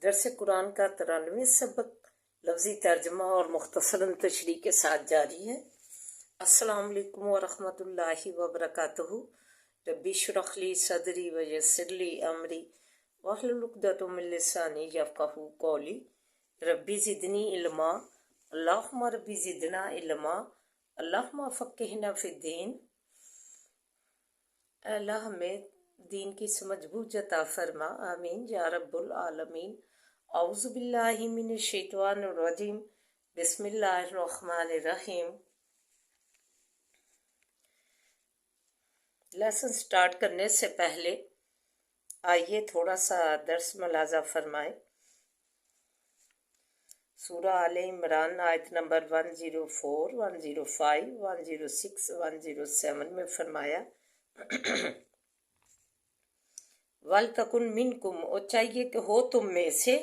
درس قرآن کا 93 سبق لفظی ترجمہ اور مختصراً تشریح کے ساتھ جاری ہے۔ السلام علیکم ورحمۃ اللہ وبرکاتہ۔ ربی اشرح لی صدری ویسر لی امری واحلل عقدۃ من لسانی یفقہوا قولی۔ ربی زدنی علما، اللہم ربی زدنا علما، اللہم فقہنا فی الدین۔ اے اللہ ہمیں دین کی سمجھ بوجھ عطا فرما، آمین یا رب العالمین۔ اعوذ باللہ من الشیطان الرجیم، بسم اللہ الرحمن الرحیم۔ لیسن سٹارٹ کرنے سے پہلے آئیے تھوڑا سا درس ملاحظہ فرمائیں۔ سورہ آل عمران آیت نمبر 104، 105، 106، 107 میں فرمایا وَلْتَكُنْ مِنْكُمْ، اور چاہیے کہ ہو تم میں سے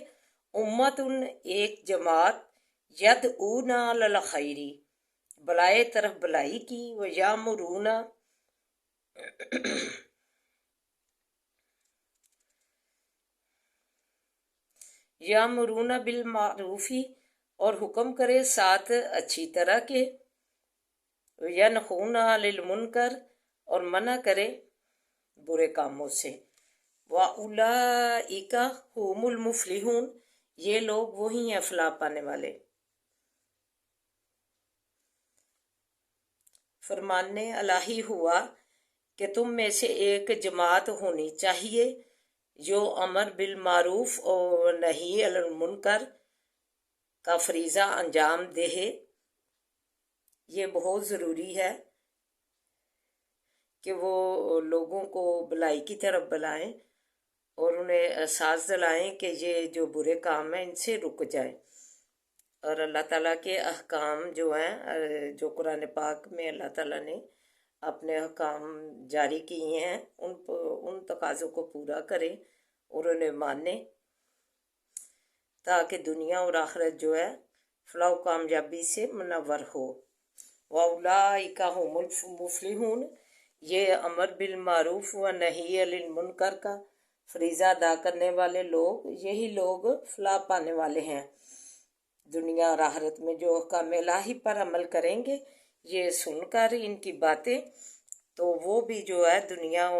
امتن ایک جماعت، یدعون علی الخیر، بلائے طرف بلائی کی، ویامرون یامرون بالمعروف، اور حکم کرے ساتھ اچھی طرح کے، ینہون عن المنکر، اور منع کرے برے کاموں سے، وَأُولَئِکَ هُمُ الْمُفْلِحُونَ، یہ لوگ وہی ہیں فلاح پانے والے۔ فرمانے الہی ہوا کہ تم میں سے ایک جماعت ہونی چاہیے جو امر بالمعروف اور نہی عن المنکر کا فریضہ انجام دے۔ یہ بہت ضروری ہے کہ وہ لوگوں کو بلائی کی طرف بلائیں اور انہیں احساس دلائیں کہ یہ جو برے کام ہیں ان سے رک جائیں، اور اللہ تعالیٰ کے احکام جو ہیں، جو قرآن پاک میں اللہ تعالیٰ نے اپنے احکام جاری کیے ہیں، ان تقاضوں کو پورا کریں اور انہیں مانیں، تاکہ دنیا اور آخرت جو ہے فلاح و کامیابی سے منور ہو۔ وَأُولَئِکَ هُمُ الْمُفْلِحُونَ، یہ امر بالمعروف و نہی عن المنکر کا فریضہ ادا کرنے والے لوگ، یہی لوگ فلاح پانے والے ہیں۔ دنیا اور آخرت میں جو احکام الہی پر عمل کریں گے، یہ سن کر ان کی باتیں، تو وہ بھی جو ہے دنیا و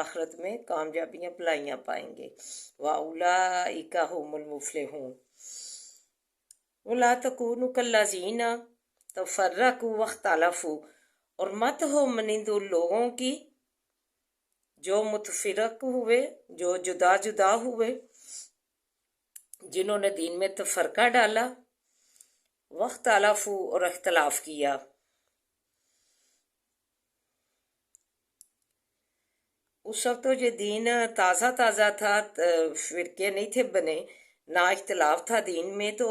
آخرت میں کامیابیاں بھلائیاں پائیں گے۔ وَأُولَئِکَ هُمُ الْمُفْلِحُونَ۔ وَلَا تَكُونُوا كَالَّذِينَ تَفَرَّقُوا وَاخْتَلَفُوا، اور مت ہو مانند ان لوگوں کی جو متفرق ہوئے، جو جدا جدا ہوئے، جنہوں نے دین میں تفرقہ ڈالا، واختلافوا، اور اختلاف کیا۔ اس وقت تو یہ دین تازہ تازہ تھا، فرقے نہیں تھے بنے، نہ اختلاف تھا دین میں، تو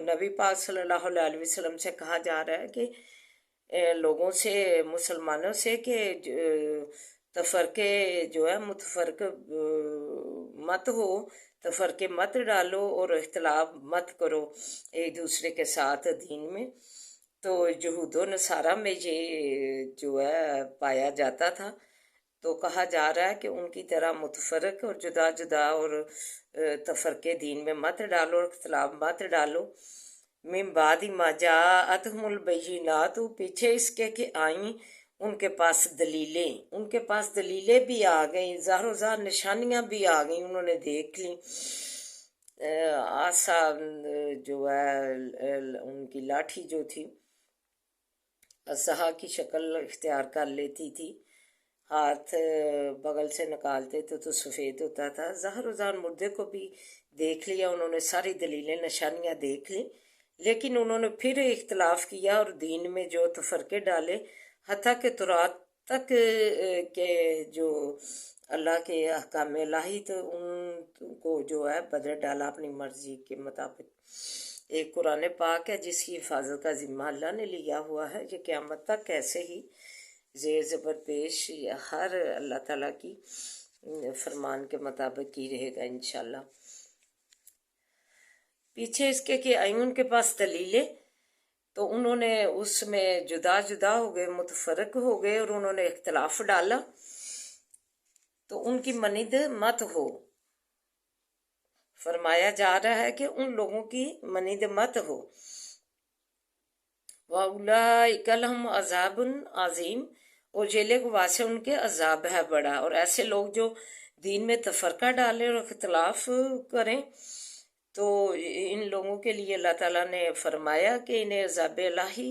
نبی پاک صلی اللہ علیہ وسلم سے کہا جا رہا ہے کہ لوگوں سے، مسلمانوں سے، کہ تفرقے جو ہے متفرق مت ہو، تفرقے مت ڈالو اور اختلاف مت کرو ایک دوسرے کے ساتھ دین میں۔ تو یہود و نصارہ میں یہ جو ہے پایا جاتا تھا، تو کہا جا رہا ہے کہ ان کی طرح متفرق اور جدا جدا اور تفرقے دین میں مت ڈالو اور اختلاف مت ڈالو۔ من بعد ما جاءتهم البینات، پیچھے اس کے کہ آئیں ان کے پاس دلیلیں، ان کے پاس دلیلیں بھی آ گئیں، ظاہر و ظاہر نشانیاں بھی آ گئیں، انہوں نے دیکھ لیں۔ آسا جو ہے ان کی لاٹھی جو تھی اسحا کی شکل اختیار کر لیتی تھی، ہاتھ بغل سے نکالتے تو سفید ہوتا تھا، ظاہر و ظاہر مردے کو بھی دیکھ لیا، انہوں نے ساری دلیلیں نشانیاں دیکھ لیں، لیکن انہوں نے پھر اختلاف کیا اور دین میں جو تفرقے ڈالے، حتیٰ کہ تورات تک کے جو اللہ کے احکام الہی تو ان کو جو ہے بدل ڈالا اپنی مرضی کے مطابق۔ ایک قرآن پاک ہے جس کی حفاظت کا ذمہ اللہ نے لیا ہوا ہے، یہ قیامت تک ایسے ہی زیر زبر پیش ہر اللہ تعالیٰ کی فرمان کے مطابق کی رہے گا انشاءاللہ۔ پیچھے اس کے کہ آئیں ان کے پاس دلیلیں، تو انہوں نے اس میں جدا جدا ہو گئے، متفرق ہو گئے اور انہوں نے اختلاف ڈالا، تو ان کی مانند مت ہو۔ فرمایا جا رہا ہے کہ ان لوگوں کی منید مت ہو. وَأُولَٰئِكَ لَهُمْ عَذَابٌ عَظِيمٌ، اور یہ لوگ واسع ان کے عذاب ہے بڑا. اور ایسے لوگ جو دین میں تفرقہ ڈالیں اور اختلاف کریں تو ان لوگوں کے لیے اللہ تعالیٰ نے فرمایا کہ انہیں عذاب الہی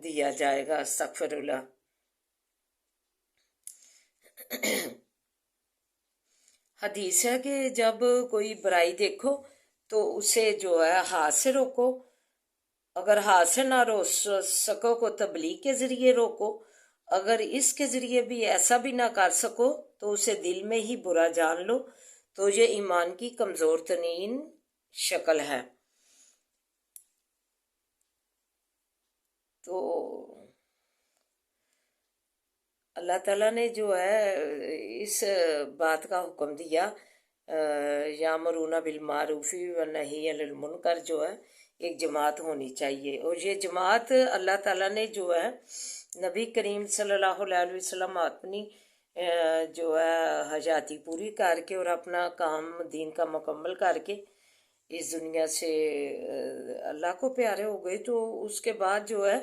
دیا جائے گا. استغفر اللہ. حدیث ہے کہ جب کوئی برائی دیکھو تو اسے جو ہے ہاتھ سے روکو، اگر ہاتھ سے نہ روک سکو کو تبلیغ کے ذریعے روکو، اگر اس کے ذریعے بھی ایسا بھی نہ کر سکو تو اسے دل میں ہی برا جان لو. تو یہ ایمان کی کمزور ترین شکل ہے. تو اللہ تعالیٰ نے جو ہے اس بات کا حکم دیا، یامرون بالمعروف ونہی عن المنکر، جو ہے ایک جماعت ہونی چاہیے. اور یہ جماعت اللہ تعالیٰ نے جو ہے نبی کریم صلی اللہ علیہ وسلم اپنی جو ہے حیاتی پوری کر کے اور اپنا کام دین کا مکمل کر کے اس دنیا سے اللہ کو پیارے ہو گئے. تو اس کے بعد جو ہے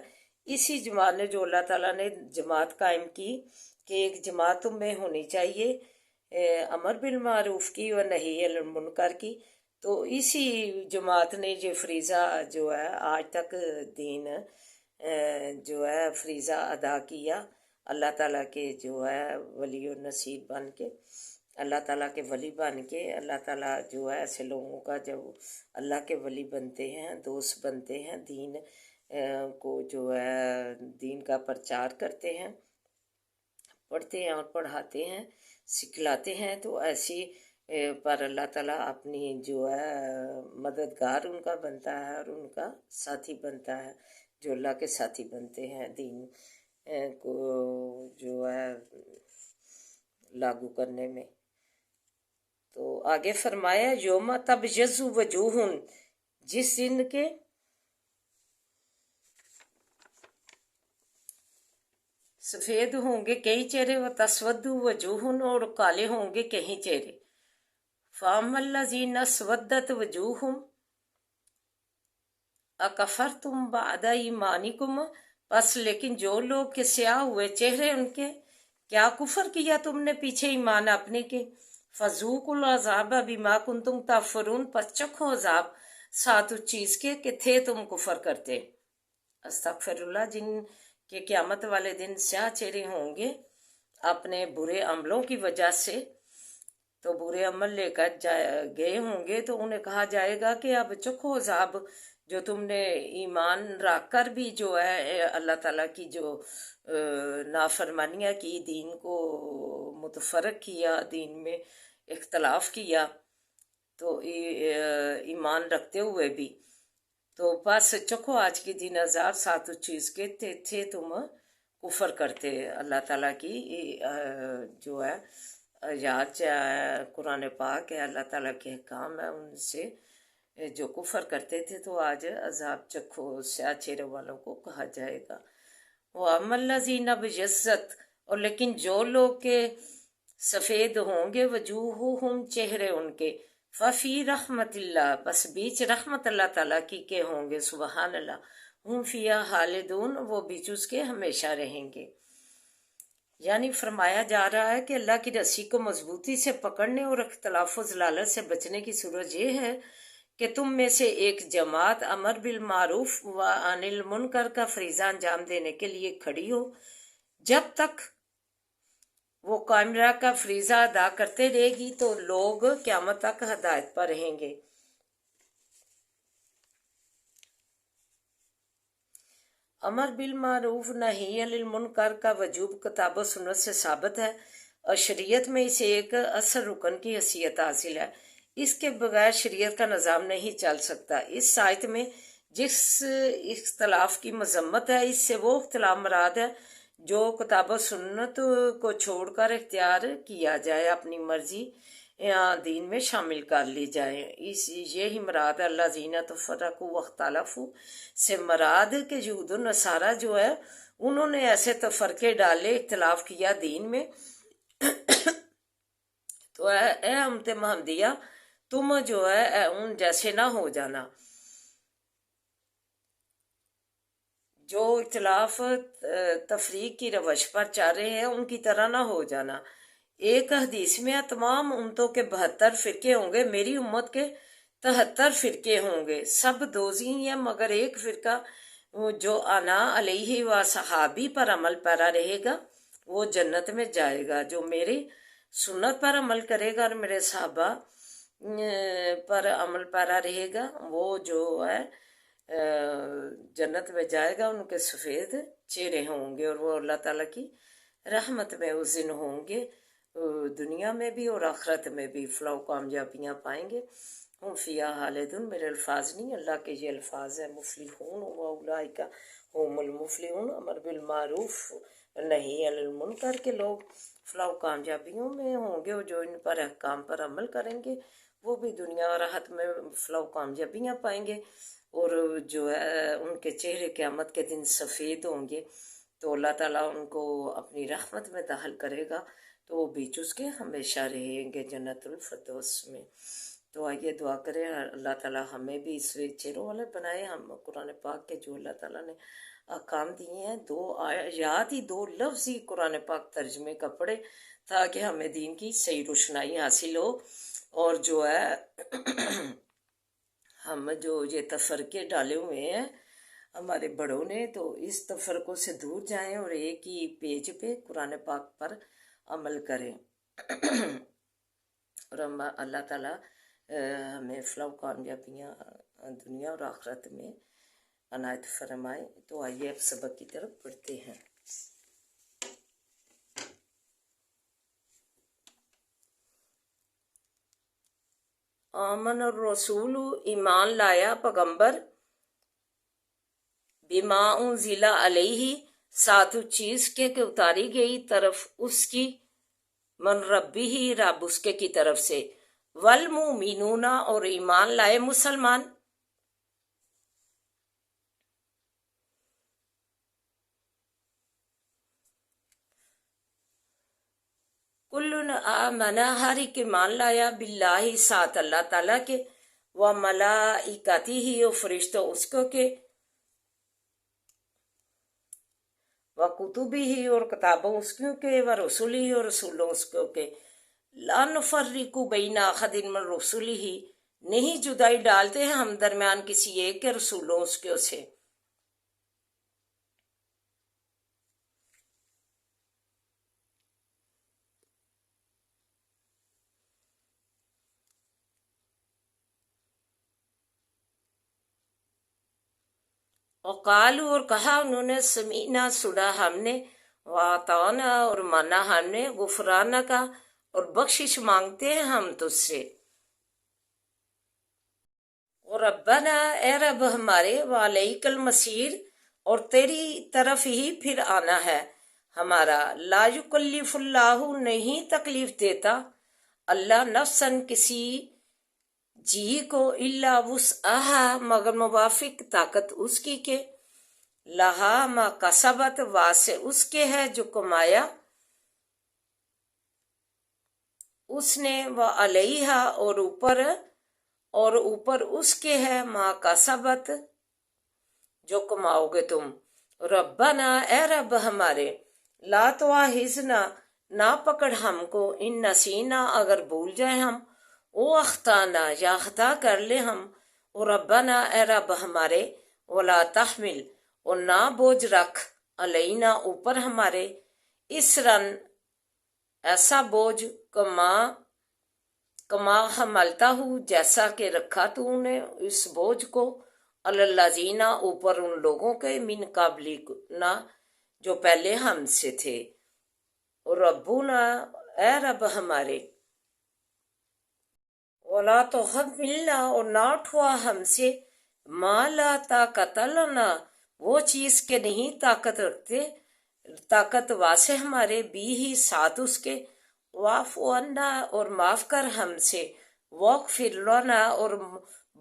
اسی جماعت نے جو اللہ تعالیٰ نے جماعت قائم کی کہ ایک جماعت تم میں ہونی چاہیے امر بالمعروف کی اور نہی عن المنکر کی. تو اسی جماعت نے یہ فریضہ جو ہے آج تک دین جو ہے فریضہ ادا کیا. اللہ تعالیٰ کے جو ہے ولی و نصیر بن کے، اللہ تعالیٰ کے ولی بن کے، اللہ تعالیٰ جو ہے ایسے لوگوں کا جب اللہ کے ولی بنتے ہیں، دوست بنتے ہیں، دین کو جو ہے دین کا پرچار کرتے ہیں، پڑھتے ہیں اور پڑھاتے ہیں، سکھلاتے ہیں، تو ایسی پر اللہ تعالیٰ اپنی جو ہے مددگار ان کا بنتا ہے اور ان کا ساتھی بنتا ہے، جو اللہ کے ساتھی بنتے ہیں دین کو جو ہے لاگو کرنے میں. تو آگے فرمایا یوم تبیض وجوہ، جس دن کے سفید ہوں گے کئی چہرے، و تسود وجوہ، اور کالے ہوں گے کئی چہرے. فَأَمَّا الَّذِينَ اسْوَدَّتْ وُجُوهُهُمْ أَكَفَرْتُمْ بَعْدَ إِيمَانِكُمْ، پس لیکن جو لوگ کے سیاہ ہوئے چہرے ان کے، کیا کفر کیا تم نے پیچھے ایمان اپنے کے. فَذُوقُوا الْعَذَابَ بِمَا كُنْتُمْ تَكْفُرُونَ، پس چکھو عذاب ساتھ اس چیز کے کہ تھے تم کفر کرتے. استغفر اللہ. جن کے قیامت والے دن سیاہ چہرے ہوں گے اپنے برے عملوں کی وجہ سے، تو برے عمل لے کر گئے ہوں گے تو انہیں کہا جائے گا کہ اب چکھو عذاب جو تم نے ایمان رکھ کر بھی جو ہے اللہ تعالیٰ کی جو نافرمانیاں کی، دین کو متفرق کیا، دین میں اختلاف کیا، تو ایمان رکھتے ہوئے بھی. تو بس چکھو آج کے دن عذاب ساتھ اس چیز کے تھے تم کفر کرتے اللہ تعالیٰ کی جو ہے یاد قرآن پاک ہے، اللہ تعالیٰ کے احکام ہے، ان سے جو کفر کرتے تھے تو آج عذاب چکھو سیاہ چہرے والوں کو کہا جائے گا. وَأَمَّا الَّذِينَ ابْيَضَّتْ، اور لیکن جو لوگ کے سفید ہوں گے وجوہہم چہرے ان کے، ففی رحمت اللہ، بس بیچ رحمت اللہ تعالیٰ کی کے ہوں گے. سبحان اللہ. ہم فیہا خالدون، وہ بیچ اس کے ہمیشہ رہیں گے. یعنی فرمایا جا رہا ہے کہ اللہ کی رسی کو مضبوطی سے پکڑنے اور اختلاف و ضلالت سے بچنے کی صورت یہ ہے کہ تم میں سے ایک جماعت امر بالمعروف و عن المنکر کا فریضہ انجام دینے کے لیے کھڑی ہو. جب تک وہ قائم رہ کا فریضہ ادا کرتے رہے گی تو لوگ قیامت تک ہدایت پر رہیں گے. امر بالمعروف نہی عن المنکر کا وجوب کتاب و سنت سے ثابت ہے اور شریعت میں اسے ایک اصل رکن کی حیثیت حاصل ہے. اس کے بغیر شریعت کا نظام نہیں چل سکتا. اس آیت میں جس اختلاف کی مذمت ہے اس سے وہ اختلاف مراد ہے جو کتاب و سنت کو چھوڑ کر اختیار کیا جائے، اپنی مرضی دین میں شامل کر لی جائے. یہی مراد اللہ زینہ تفرقوا واختلفوا سے مراد کہ یہود و نصارہ جو ہے انہوں نے ایسے تفرقے ڈالے، اختلاف کیا دین میں. تو اے امت محمدیہ، تم جو ہے ان جیسے نہ ہو جانا، جو اختلاف تفریق کی روش پر چل رہے ہیں ان کی طرح نہ ہو جانا۔ ایک حدیث میں تمام امتوں کے 72 فرقے ہوں گے، میری امت کے 73 فرقے ہوں گے، سب دوزی ہیں مگر ایک فرقہ جو انا علیہ و صحابی پر عمل پیرا رہے گا وہ جنت میں جائے گا۔ جو میری سنت پر عمل کرے گا اور میرے صحابہ پر عمل پیرا رہے گا وہ جو ہے جنت میں جائے گا، ان کے سفید چہرے ہوں گے اور وہ اللہ تعالیٰ کی رحمت میں اس دن ہوں گے، دنیا میں بھی اور آخرت میں بھی فلاح و کامیابیاں پائیں گے۔ ہم فیہا خالدون، میرے الفاظ نہیں، اللہ کے یہ الفاظ ہیں، مفلحون و اولئک هم المفلحون، امر بالمعروف نہی عن المنکر کے لوگ فلاح و کامیابیوں میں ہوں گے، اور جو ان پر احکام پر عمل کریں گے وہ بھی دنیا اور آخرت میں فلاح و کامیابیاں پائیں گے، اور جو ہے ان کے چہرے قیامت کے دن سفید ہوں گے، تو اللہ تعالیٰ ان کو اپنی رحمت میں داخل کرے گا، تو وہ بیچ اس کے ہمیشہ رہیں گے جنت الفردوس میں۔ تو آئیے دعا کریں اللہ تعالیٰ ہمیں بھی اس چہروں والے بنائے، ہم قرآن پاک کے جو اللہ تعالیٰ نے احکام دیے ہیں 2 آیات ہی 2 لفظ ہی قرآن پاک ترجمے کا پڑھے تاکہ ہمیں دین کی صحیح روشنائی حاصل ہو، اور جو ہے ہم جو یہ تفرقے ڈالے ہوئے ہیں ہمارے بڑوں نے، تو اس تفرقوں سے دور جائیں اور ایک ہی پیج پہ قرآن پاک پر عمل کریں، اور ہم اللہ تعالیٰ ہمیں فلاح و کامیابیاں دنیا اور آخرت میں عنایت فرمائے۔ تو آئیے اب سبق کی طرف بڑھتے ہیں۔ آمن الرسول، ایمان لایا پیغمبر، بما انزل علیہ، ساتھ اس چیز کے کہ اتاری گئی طرف اس کی، من ربی ہی، رب اس کے کی طرف سے، والمؤمنون، اور ایمان لائے مسلمان، کل آمن، ہر ایک ایمان لایا، باللہ، ساتھ اللہ تعالیٰ کے، و ملائکتی ہی، اور فرشتوں اس کو کے، و کتبی ہی، اور کتابوں اس کے، و رسولی ہی، اور رسولوں اس کے، لا نفرق بین احد من رسولہ، نہیں جدائی ڈالتے ہیں ہم درمیان کسی ایک کے رسولوں اس کے سے۔ وقالو، اور کہا انہوں نے، سمیعنا، سنا ہم نے، واطعنا، اور مانا ہم نے، غفرانہ کا، اور بخشش مانگتے ہیں ہم تجھ سے، اور ربنا، اے رب ہمارے، وعلیک المصیر، اور تیری طرف ہی پھر آنا ہے ہمارا، لا یکلف اللہ، نہیں تکلیف دیتا اللہ نفسن کسی جی کو، الا وسعہا، مگر موافق طاقت اس کی کے، لہا ما کسبت، واسع اس کے ہے جو کمایا اس نے، وعلیہا، اور اوپر اس کے ہے، ما کسبت، جو کماؤ گے تم، ربنا، اے رب ہمارے، لا تواخذنا، نہ پکڑ ہم کو، ان نسینا، اگر بھول جائیں ہم، او اختانا، یا خطا کر لے ہم، اور ربنا، اے رب ہمارے، ولا تحمل، اور نہ بوجھ رکھ، علینا، اوپر ہمارے، اسرن، ایسا بوجھ، کما حملتا ہوں، جیسا کہ رکھا تو نے اس بوجھ کو، الذین، اوپر ان لوگوں کے، من قبلنا، جو پہلے ہم سے تھے، اور ربنا، اے رب ہمارے، ولا تحملنا، اور نہ اٹھوا ہم سے، ما لا طاقت لنا، وہ چیز کے نہیں طاقت رکھتے، طاقت واسع ہمارے، بھی ہی، ساتھ اس کے، واعف عنا، اور معاف کر ہم سے، واغفر لنا، اور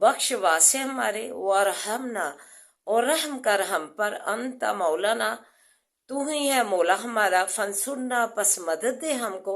بخش واسع ہمارے، وارحمنا، اور رحم کر ہم پر، انت مولانا، تو ہی ہے مولا ہمارا، فانصرنا، پس مدد دے ہم کو،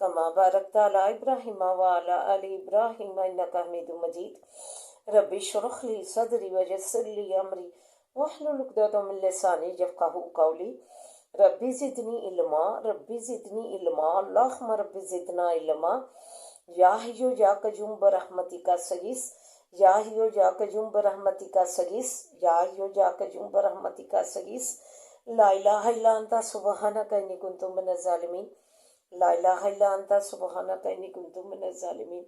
كما باركت على إبراهيم وعلى آل إبراهيم إنك حميد مجيد. رب اشرح لي صدري ويسر لي أمري واحلل عقدة من لساني يفقهوا قولي. ربي زدني علما ربي زدني علما اللهم ربي زدنا علما. یا حیو یا قیوم برحمتک استغیث یا حیو یا قیوم برحمتک استغیث یا حیو یا قیوم برحمتک استغیث. لا الہ الا انت سبحانک انی کنت من الظالمین. لا الہ الا انت سبحانک انی کنت من الظالمین.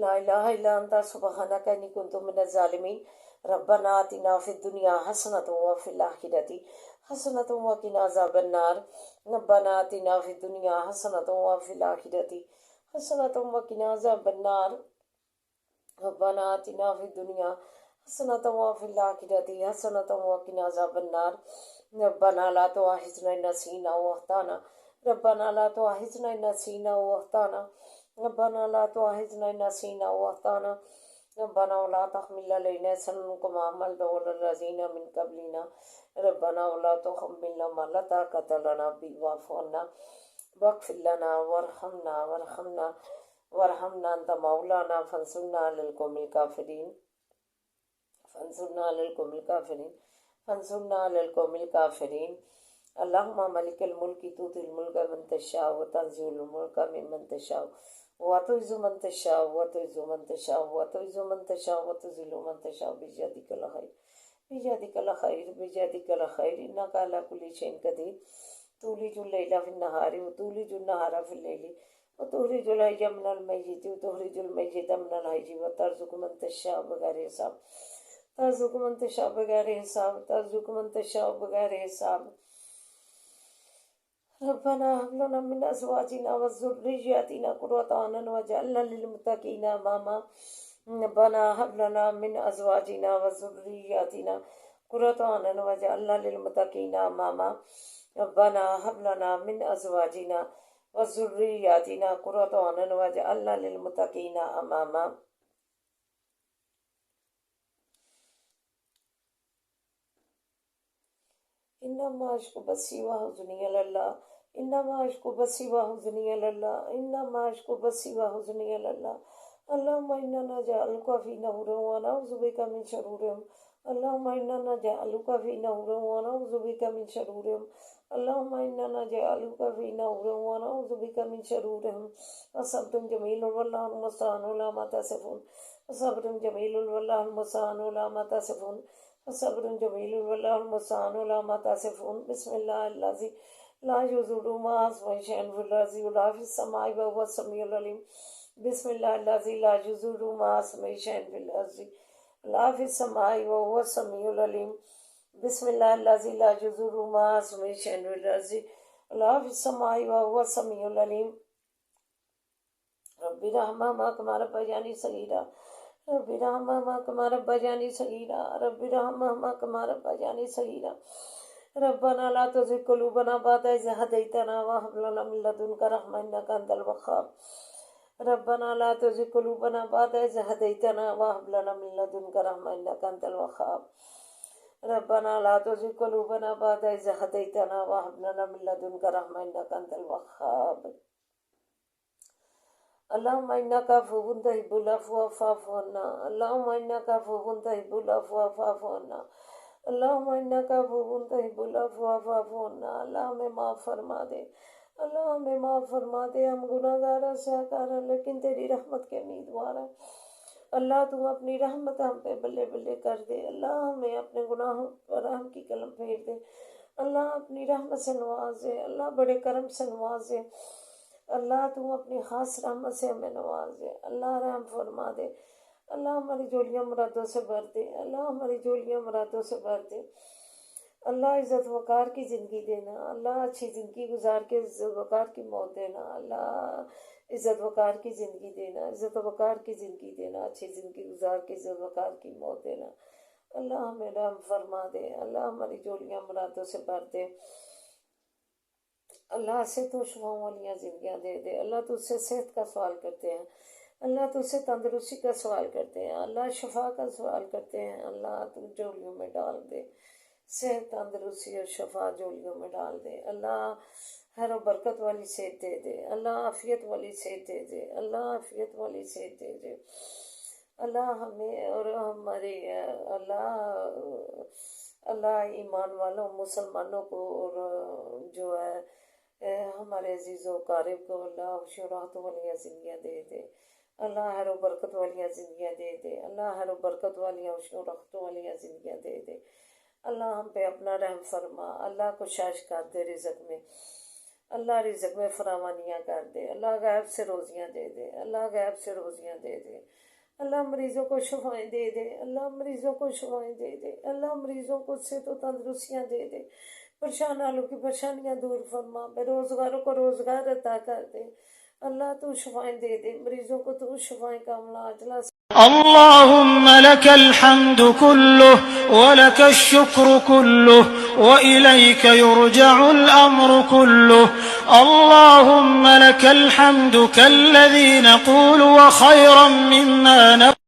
لا الہ الا انت سبحانک انی کنت من الظالمین. ربنا آتنا فی الدنیا حسنۃ وفی الآخرۃ حسنۃ وقنا عذاب النار. ربنا آتنا فی الدنیا حسنۃ وفی الآخرۃ حسنۃ وقنا عذاب النار. ربنا آتنا فی الدنیا حسنۃ وفی الآخرۃ حسنۃ وقنا عذاب النار. ربنا لا تؤاخذنا إن نسينا وأخطأنا. ربنا لا تؤاخذنا إن نسينا وأخطأنا. ربنا لا تؤاخذنا إن نسينا وأخطأنا. ربنا ولا تحمل علينا إصرا كما حملته على الذين من قبلنا. ربنا ولا تحملنا ما لا طاقة لنا به واعف عنا واغفر لنا وارحمنا أنت مولانا فانصرنا على القوم الكافرين. فانصرنا على القوم الكافرين. اللهم ملك الملك تؤتي الملك من تشاء وتنزع الملك ممن تشاء وتعز من تشاء وتعز من تشاء وتعز من تشاء وتذل من تشاء بيدك الخير بيدك الخير بيدك الخير إنك على كل شيء قدير. تولج الليل في النهار وتولج النهار في الليل وتخرج الحي من الميت وتخرج الميت من الحي وترزق من تشاء بغير حساب. ترزق من تشاء بغير حساب. ترزق من تشاء بغير حساب. ربنا هب لنا من أزواجنا وذرياتنا قرة أعين واجعلنا للمتقين إماما. ربنا هب لنا من أزواجنا وذرياتنا قرة أعين واجعلنا للمتقين إماما. ربنا هب لنا من أزواجنا وذرياتنا قرة أعين واجعلنا للمتقين إماما. إنما أشكو بثي وحزني إلى الله. إنما أشكو بثي وحزني إلى الله. إنما أشكو بثي وحزني إلى الله. اللهم إنا نجعلك في نحورهم ونعوذ بك من شرورهم. اللهم إنا نجعلك في نحورهم ونعوذ بك من شرورهم. اللهم إنا نجعلك في نحورهم ونعوذ بك من شرورهم. وصبر جميل والله المستعان على ما تصفون. وصبر جميل والله المستعان على ما تصفون. وصبر جميل والله المستعان على ما تصفون. بسم الله الذي لا يضر مع اسمه شيء في الأرض ولا في السماء وهو السميع العليم. بسم الله الذي لا يضر مع اسمه شيء في الأرض ولا في السماء وهو السميع العليم. بسم الله الذي لا يضر مع اسمه شيء في الأرض ولا في السماء وهو السميع العليم. رب ارحمهما كما ربياني صغيرا. رب ارحمهما كما ربياني صغيرا. رب ارحمهما كما ربياني صغيرا. ربنا لا تزغ قلوبنا بعد إذ هديتنا وهب لنا من لدنك رحمة إنك أنت الوهاب. ربنا لا تزغ قلوبنا بعد إذ هديتنا وهب لنا من لدنك رحمة إنك أنت الوهاب. ربنا لا تزغ قلوبنا بعد إذ هديتنا وهب لنا من لدنك رحمة إنك أنت الوهاب. اللهم إنك عفو تحب العفو فاعف عنا. اللهم إنك عفو تحب العفو فاعف عنا. اللهم إنك عفو تحب العفو فاعف عنا. اللہ ہمیں معاف فرما دے. اللہ ہمیں معاف فرما دے. ہم گناہ گار ہیں سہکار ہیں لیکن تیری رحمت کے امیدوار ہیں. اللہ تم اپنی رحمت ہم پہ بلے بلے کر دے. اللہ ہمیں اپنے گناہوں پر رحم کی قلم پھیر دے. اللہ اپنی رحمت سے نواز دے. اللہ بڑے کرم سے نواز دے. اللہ تم اپنی خاص رحمت سے ہمیں نواز دے. اللہ رحم فرما دے. اللہ ہماری جولیاں مرادوں سے بھر دے. اللہ ہماری جولیاں مرادوں سے بھر دے. اللہ عزت وقار کی زندگی دینا. اللہ اچھی زندگی گزار کے عزت وقار کی موت دینا. اللہ عزت وقار کی زندگی دینا. عزت وقار کی زندگی دینا. اچھی زندگی گزار کے عزت وقار کی موت دینا. اللہ ہمیں رحم فرما دے. اللہ ہماری جولیاں مرادوں سے بھر دے. اللہ سے تو شفاؤں والی زندگیاں دے دے. اللہ تجھ سے صحت کا سوال کرتے ہیں. اللہ تجھ سے تندرستی کا سوال کرتے ہیں. اللہ شفا کا سوال کرتے ہیں. اللہ تو جولیوں میں ڈال دے. صحت تندرستی اور شفا جولیوں میں ڈال دے. اللہ خیر و برکت والی صحت دے دے اللہ، عافیت والی صحت دے دے اللہ، عافیت والی صحت دے دے اللہ ہمیں اور ہمارے اللہ اللہ ایمان والوں مسلمانوں کو اور جو ہے ہمارے عزیز و قارب کو اللہ خوش و راحت والی زندگیاں دے دے اللہ، خیر و برکت والی زندگیاں دے دے اللہ، خیر و برکت والی خوش و راحت والی زندگیاں دے دے اللہ، ہم پہ اپنا رحم فرما اللہ، کو شاش کر دے رزق میں اللہ، رزق میں فراوانیاں کر دے اللہ، غیب سے روزیاں دے دے اللہ، غیب سے روزیاں دے دے اللہ، مریضوں کو شفائیں دے دے اللہ، مریضوں کو شفائیں دے دے اللہ، مریضوں کو صحت و تندرستیاں دے دے، پریشان حالوں کی پریشانیاں دور فرما، بے روزگاروں کو روزگار عطا کر دے اللہ، تو شفائیں دے دے مریضوں کو، تو شفائیں کاملہ عاجلہ اللهم لك الحمد كله ولك الشكر كله وإليك يرجع الأمر كله. اللهم لك الحمد كالذي نقول وخيرا مما نقول